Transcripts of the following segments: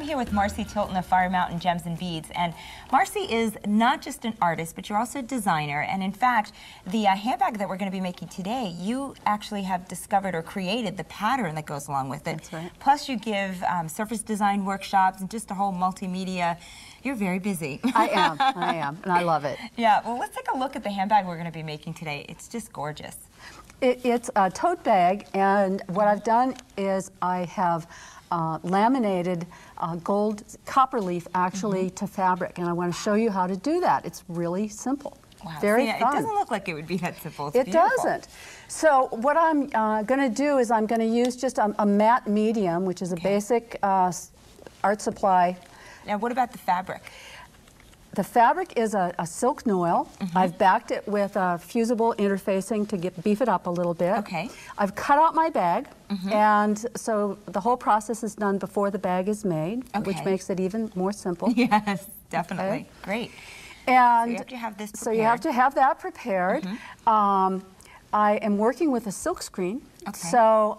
I'm here with Marcy Tilton of Fire Mountain Gems and Beads, and Marcy is not just an artist, but you're also a designer, and in fact, the handbag that we're going to be making today, you actually have discovered or created the pattern that goes along with it. That's right. Plus you give surface design workshops and just a whole multimedia. You're very busy. I am, and I love it. Yeah, well, let's take a look at the handbag we're going to be making today. It's just gorgeous. It's a tote bag, and what I've done is I have laminated gold copper leaf actually to fabric, and I want to show you how to do that. It's really simple. Wow. Very fun. It doesn't look like it would be that simple. It's beautiful. Doesn't. So what I'm going to do is I'm going to use just a matte medium, which is a basic art supply. Now what about the fabric? The fabric is a silk noil. I've backed it with fusible interfacing to beef it up a little bit. Okay. I've cut out my bag, and so the whole process is done before the bag is made, which makes it even more simple. Yes, definitely. Okay. Great. And so you have to have this prepared. So you have to have that prepared. I am working with a silk screen, so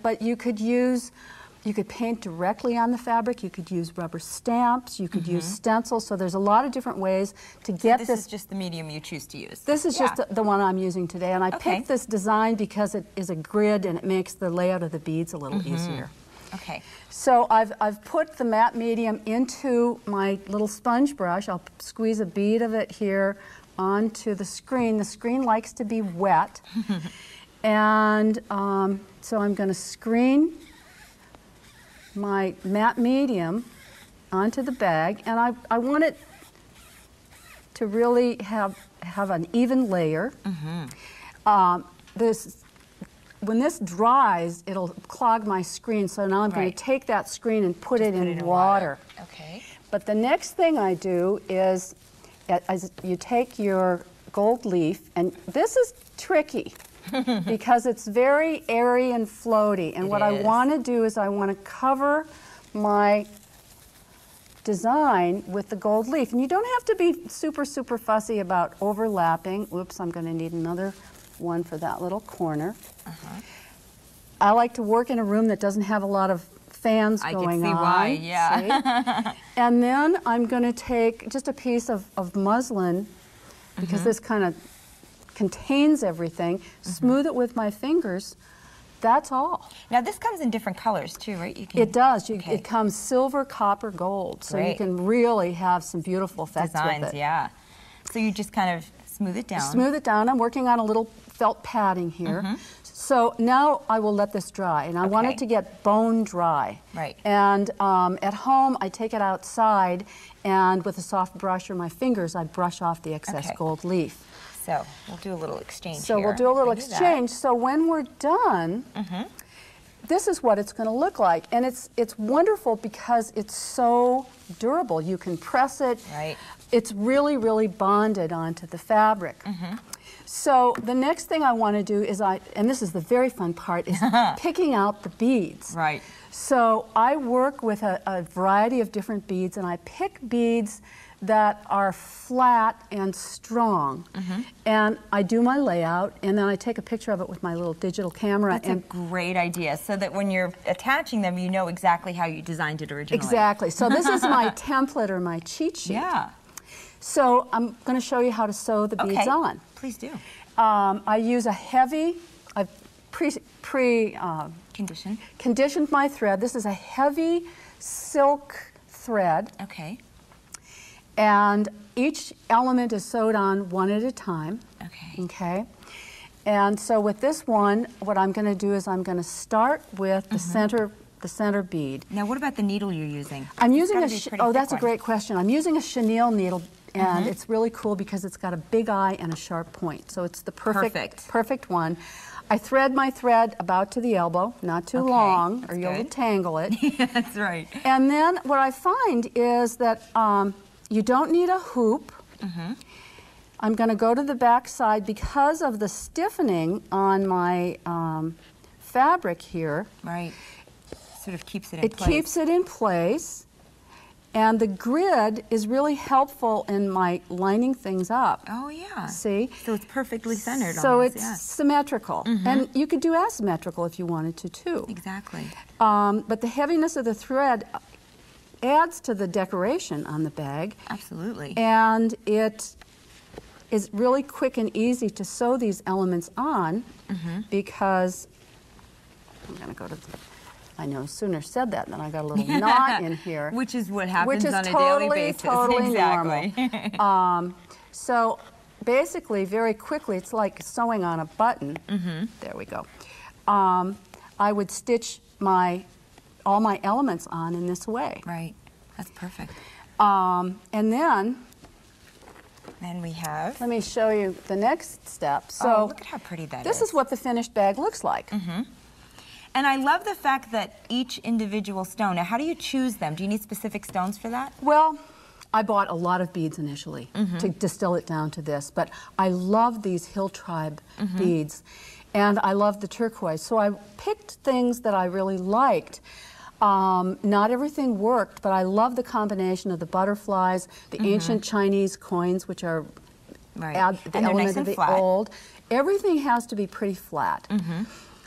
but you could paint directly on the fabric, you could use rubber stamps, you could use stencils, so there's a lot of different ways to get this. This is just the medium you choose to use. This is just the one I'm using today, and I picked this design because it is a grid and it makes the layout of the beads a little easier. Okay. So I've put the matte medium into my little sponge brush. I'll squeeze a bead of it here onto the screen. The screen likes to be wet. And so I'm going to screen my matte medium onto the bag, and I want it to really have an even layer. When this dries, it'll clog my screen, so now I'm going to take that screen and put it in water. Okay. But the next thing I do is you take your gold leaf, and this is tricky because it's very airy and floaty, and what I want to do is I want to cover my design with the gold leaf, and you don't have to be super fussy about overlapping. Oops, I'm going to need another one for that little corner. I like to work in a room that doesn't have a lot of fans going on. I can see why, yeah. And then I'm going to take just a piece of muslin, because this kind of contains everything, smooth it with my fingers. That's all. Now this comes in different colors too, right? You can, it does. It comes silver, copper, gold. So you can really have some beautiful effects with it. Yeah. So you just kind of smooth it down. Smooth it down. I'm working on a little felt padding here. So now I will let this dry, and I want it to get bone dry. Right. And at home, I take it outside, and with a soft brush or my fingers, I brush off the excess gold leaf. So we'll do a little exchange So here. we'll do a little exchange. So when we're done, this is what it's going to look like. And it's wonderful because it's so durable. You can press it. Right. It's really bonded onto the fabric. So the next thing I want to do is and this is the very fun part, is picking out the beads. Right. So I work with a variety of different beads, and I pick beads that are flat and strong. And I do my layout, and then I take a picture of it with my little digital camera. That's a great idea, so that when you're attaching them, you know exactly how you designed it originally. Exactly. So this is my template or my cheat sheet. Yeah. So I'm going to show you how to sew the beads on. Please do. I use a heavy, I've conditioned my thread. This is a heavy silk thread. Okay. And each element is sewed on one at a time. Okay. Okay. And so with this one, what I'm going to do is I'm going to start with the center bead. Now, what about the needle you're using? I'm using that's a great question. I'm using a chenille needle, and it's really cool because it's got a big eye and a sharp point. So it's the perfect one. I thread my thread about to the elbow, not too long, or you'll tangle it. Yeah, that's right. And then what I find is that you don't need a hoop. I'm going to go to the back side because of the stiffening on my fabric here. Right. Sort of keeps it in place. It keeps it in place. And the grid is really helpful in my lining things up. Oh, yeah. See? So it's perfectly centered so almost, it's symmetrical. And you could do asymmetrical if you wanted to, too. Exactly. But the heaviness of the thread adds to the decoration on the bag. Absolutely. And it is really quick and easy to sew these elements on because I'm going to go to the, I know sooner said that than I got a little knot in here. Which is what happens on a totally, daily basis. Totally exactly. normal. So basically, very quickly, it's like sewing on a button. There we go. I would stitch all my elements on in this way. Right. That's perfect. And then we have... Let me show you the next step. So oh, look at how pretty that is. This is what the finished bag looks like. And I love the fact that each individual stone, now how do you choose them? Do you need specific stones for that? Well, I bought a lot of beads initially to distill it down to this, but I love these Hill Tribe beads, and I love the turquoise. So I picked things that I really liked. Not everything worked, but I love the combination of the butterflies, the ancient Chinese coins, which are the element of the old. Everything has to be pretty flat.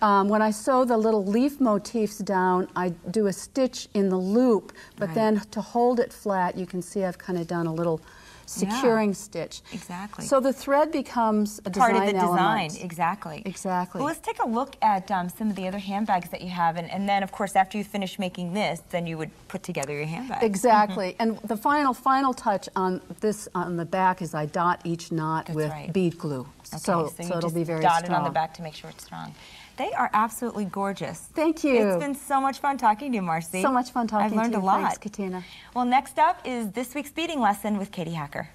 When I sew the little leaf motifs down, I do a stitch in the loop, but then to hold it flat, you can see I've kind of done a little securing stitch. Exactly. So the thread becomes a design part of the element. design, exactly. Exactly. Well, let's take a look at some of the other handbags that you have, and then, of course, after you finish making this, then you would put together your handbag. Exactly. And the final touch on this, on the back, is I dot each knot with bead glue. Okay, so it'll be very strong. Dot it on the back to make sure it's strong. They are absolutely gorgeous. Thank you. It's been so much fun talking to you, Marcy. So much fun talking to you. I've learned a lot. Thanks, Katina. Well, next up is this week's beading lesson with Katie Hacker.